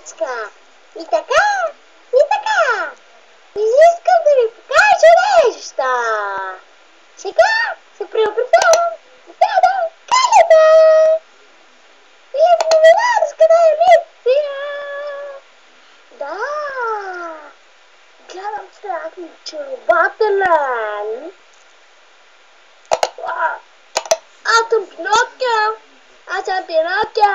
дечка. И така, и така. Изискам да ви покажа нещо. Сега се преобразявам в дядо Калеба. И в новинарската емисия. Да. Гледам страшно очарователен. Аз съм Пиноккио. Аз съм Пиноккио.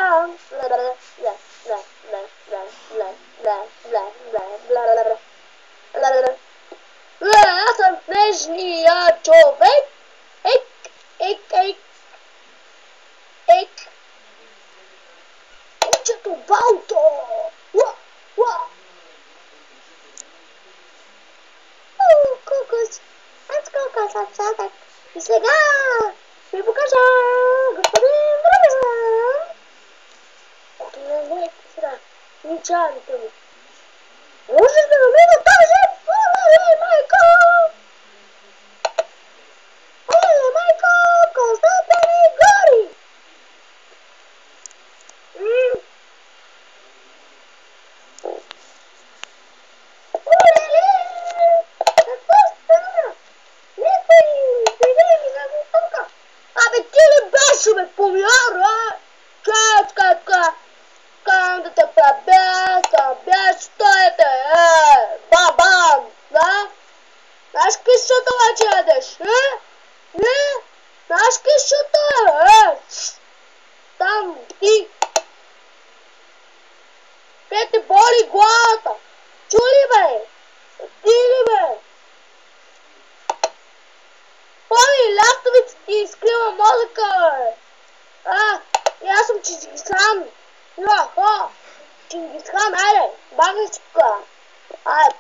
Аз съм снежния човек. Кучето Балто. Кукус. Аз колко съм сладък. И сега ви покажа господин Дръбезан. Ото не е сега. Ничаните ми. Можеш да намина този оле, майко! Оле, майко! Козата ни гори! Оле-ле! Какво стана? Никой не ми за тука. Абе, ти ли беше, бе, помяра? Чакай, кам да те пребес, стоете, бабам, да? Знаеш кишото вече ядеш, не? Знаеш кишото, там, ти. Те боли главата. Чули, бе? Стиги, бе? Боли, лястовица ти изкрива мозъка, бе. И аз съм Чингисхан. Чингисхан, айде, багай си тука. Айде.